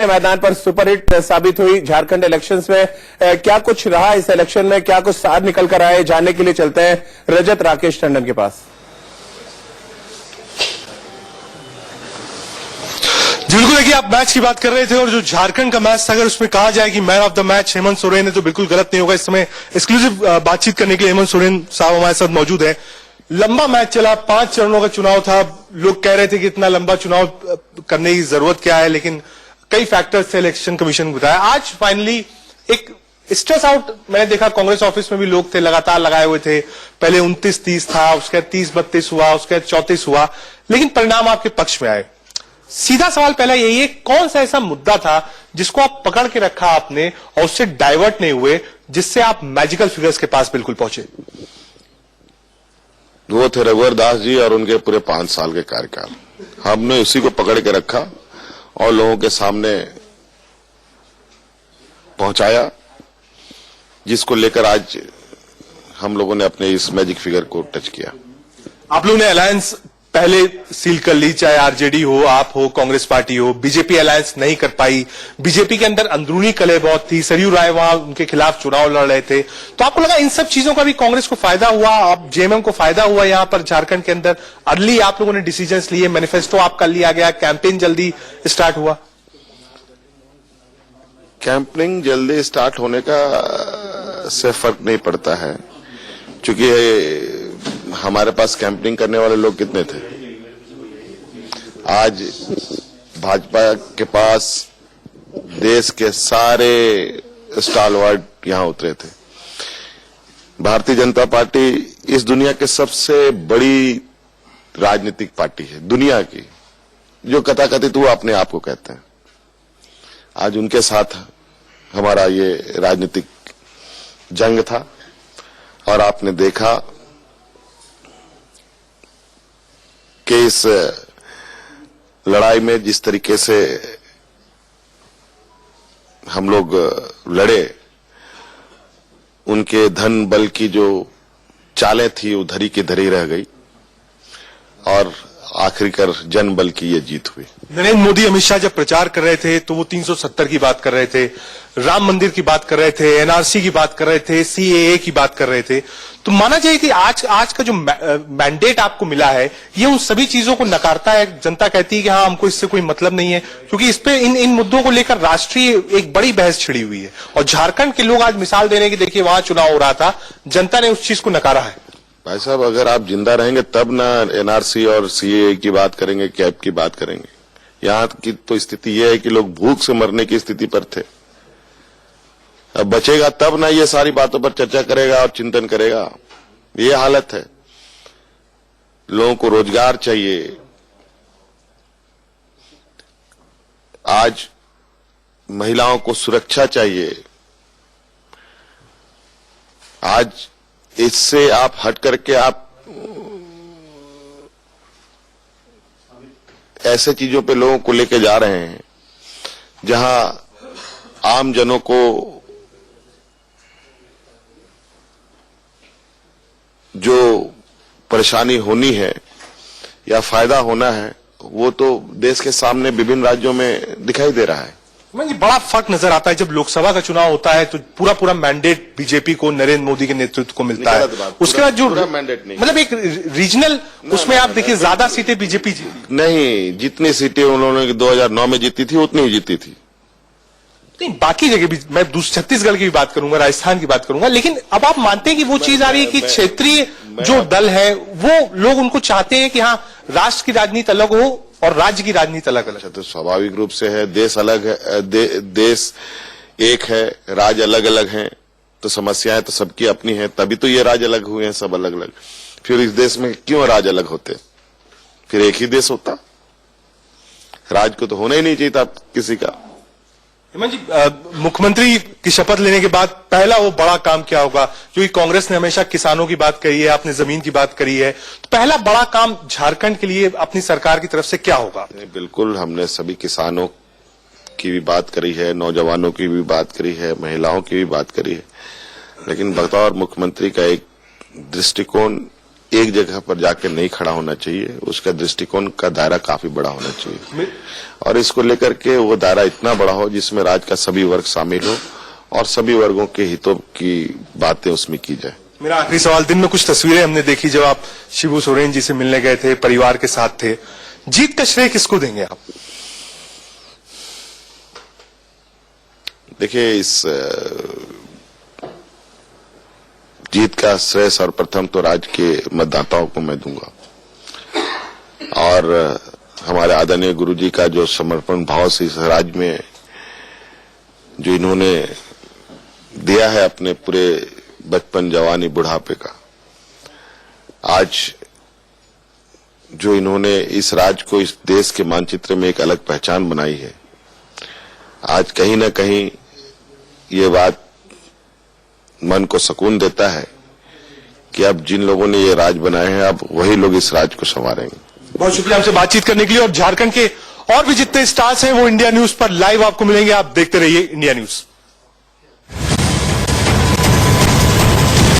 मैदान पर सुपरहिट साबित हुई झारखंड इलेक्शंस में। क्या कुछ रहा इस इलेक्शन में, क्या कुछ सार निकल कर आए, जानने के लिए चलते हैं रजत राकेश टंडन के पास। बिल्कुल, देखिए आप मैच की बात कर रहे थे और जो झारखंड का मैच था, अगर उसमें कहा जाए कि man of the match Hemant Soren है तो बिल्कुल गलत नहीं होगा। इस समय एक्सक्लूसिव बातचीत करने के लिए हेमंत सोरेन साहब हमारे साथ मौजूद है। लंबा मैच चला, 5 चरणों का चुनाव था। लोग कह रहे थे कि इतना लंबा चुनाव करने की जरूरत क्या है, लेकिन कई फैक्टर्स थे इलेक्शन कमीशन ने बताया। आज फाइनली एक स्ट्रेस आउट मैंने देखा, कांग्रेस ऑफिस में भी लोग थे, लगातार लगाए हुए थे। पहले 29-30 था, उसके बाद 30-32 हुआ, उसके बाद 34 हुआ, लेकिन परिणाम आपके पक्ष में आए। सीधा सवाल पहला यही है, कौन सा ऐसा मुद्दा था जिसको आप पकड़ के रखा आपने और उससे डाइवर्ट नहीं हुए, जिससे आप मैजिकल फिगर्स के पास बिल्कुल पहुंचे? वो थे रघुवर दास जी और उनके पूरे 5 साल के कार्यकाल। हमने उसी को पकड़ के रखा और लोगों के सामने पहुंचाया, जिसको लेकर आज हम लोगों ने अपने इस मैजिक फिगर को टच किया। आप लोगों ने अलायंस पहले सील कर ली, चाहे आरजेडी हो, आप हो, कांग्रेस पार्टी हो। बीजेपी अलायंस नहीं कर पाई। बीजेपी के अंदर अंदरूनी कलह बहुत थी। सरयू राय वहां उनके खिलाफ चुनाव लड़ रहे थे, तो आपको लगा इन सब चीजों का भी कांग्रेस को फायदा हुआ, आप जेएमएम को फायदा हुआ यहां पर झारखंड के अंदर? अर्ली आप लोगों ने डिसीजंस लिए, मैनिफेस्टो आपका लिया गया, कैंपेन जल्दी स्टार्ट हुआ। कैंपेनिंग जल्दी स्टार्ट होने का से फर्क नहीं पड़ता है, क्योंकि हमारे पास कैंपेनिंग करने वाले लोग कितने थे। आज भाजपा के पास देश के सारे स्टालवर्ड यहां उतरे थे। भारतीय जनता पार्टी इस दुनिया के सबसे बड़ी राजनीतिक पार्टी है दुनिया की, जो कथाकथित वो अपने आप को कहते हैं। आज उनके साथ हमारा ये राजनीतिक जंग था और आपने देखा कि इस लड़ाई में जिस तरीके से हम लोग लड़े, उनके धन बल की जो चालें थी वो धरी की धरी रह गई और आखिरकार जन बल की ये जीत हुई। नरेंद्र मोदी अमित शाह जब प्रचार कर रहे थे तो वो 370 की बात कर रहे थे, राम मंदिर की बात कर रहे थे, एनआरसी की बात कर रहे थे, सीएए की बात कर रहे थे। तो माना जाए कि आज का जो मैंडेट आपको मिला है, ये उन सभी चीजों को नकारता है। जनता कहती है कि हाँ, हमको इससे कोई मतलब नहीं है, क्योंकि इस पे इन मुद्दों को लेकर राष्ट्रीय एक बड़ी बहस छिड़ी हुई है। और झारखंड के लोग आज मिसाल दे रहे हैं कि देखिए वहां चुनाव हो रहा था, जनता ने उस चीज को नकारा है। भाई साहब, अगर आप जिंदा रहेंगे तब ना एनआरसी और सीएए की बात करेंगे, कैब की बात करेंगे। यहाँ की तो स्थिति यह है कि लोग भूख से मरने की स्थिति पर थे। अब बचेगा तब ना ये सारी बातों पर चर्चा करेगा और चिंतन करेगा। ये हालत है। लोगों को रोजगार चाहिए। आज महिलाओं को सुरक्षा चाहिए। आज इससे आप हट करके आप ऐसे चीजों पे लोगों को लेके जा रहे हैं जहां आम जनों को जो परेशानी होनी है या फायदा होना है, वो तो देश के सामने विभिन्न राज्यों में दिखाई दे रहा है। बड़ा फर्क नजर आता है जब लोकसभा का चुनाव होता है तो पूरा मैंडेट बीजेपी को, नरेंद्र मोदी के नेतृत्व को मिलता है। उसके बाद जो मैंडेट नहीं, मतलब एक रीजनल उसमें आप देखिए ज्यादा सीटें बीजेपी नहीं, जितनी सीटें उन्होंने 2009 में जीती थी उतनी ही जीती थी। नहीं, बाकी जगह भी मैं छत्तीसगढ़ की भी बात करूंगा, राजस्थान की बात करूंगा, लेकिन अब आप मानते हैं कि वो चीज आ रही है कि क्षेत्रीय जो दल है वो लोग उनको चाहते हैं कि हाँ, राष्ट्र की राजनीति अलग हो और राज्य की राजनीति अलग अलग। तो स्वाभाविक रूप से है, देश अलग है, देश एक है, राज्य अलग अलग हैं, तो समस्याएं तो सबकी अपनी हैं, तभी तो ये राज्य अलग हुए हैं, सब अलग अलग। फिर इस देश में क्यों राज्य अलग होते? फिर एक ही देश होता। राज्य को तो होना ही नहीं चाहिए था किसी का। हेमंत जी, मुख्यमंत्री की शपथ लेने के बाद पहला वो बड़ा काम क्या होगा? क्योंकि कांग्रेस ने हमेशा किसानों की बात करी है, आपने जमीन की बात करी है, तो पहला बड़ा काम झारखंड के लिए अपनी सरकार की तरफ से क्या होगा? बिल्कुल, हमने सभी किसानों की भी बात करी है, नौजवानों की भी बात करी है, महिलाओं की भी बात करी है, लेकिन बतौर मुख्यमंत्री का एक दृष्टिकोण एक जगह पर जाकर नहीं खड़ा होना चाहिए, उसका दृष्टिकोण का दायरा काफी बड़ा होना चाहिए और इसको लेकर के वो दायरा इतना बड़ा हो जिसमें राज्य का सभी वर्ग शामिल हो और सभी वर्गों के हितों की बातें उसमें की जाए। मेरा आखिरी सवाल, दिन में कुछ तस्वीरें हमने देखी जब आप शिबू सोरेन जी से मिलने गए थे, परिवार के साथ थे। जीत का श्रेय किसको देंगे आप? देखिए, इस जीत का श्रेय सर्वप्रथम तो राज्य के मतदाताओं को मैं दूंगा और हमारे आदरणीय गुरुजी का जो समर्पण भाव से इस राज्य में जो इन्होंने दिया है अपने पूरे बचपन, जवानी, बुढ़ापे का, आज जो इन्होंने इस राज्य को, इस देश के मानचित्र में एक अलग पहचान बनाई है, आज कहीं न कहीं ये बात मन को सुकून देता है कि अब जिन लोगों ने ये राज बनाए हैं, अब वही लोग इस राज्य को संवारेंगे। बहुत शुक्रिया हमसे बातचीत करने के लिए। और झारखंड के और भी जितने स्टार्स हैं वो इंडिया न्यूज पर लाइव आपको मिलेंगे। आप देखते रहिए इंडिया न्यूज।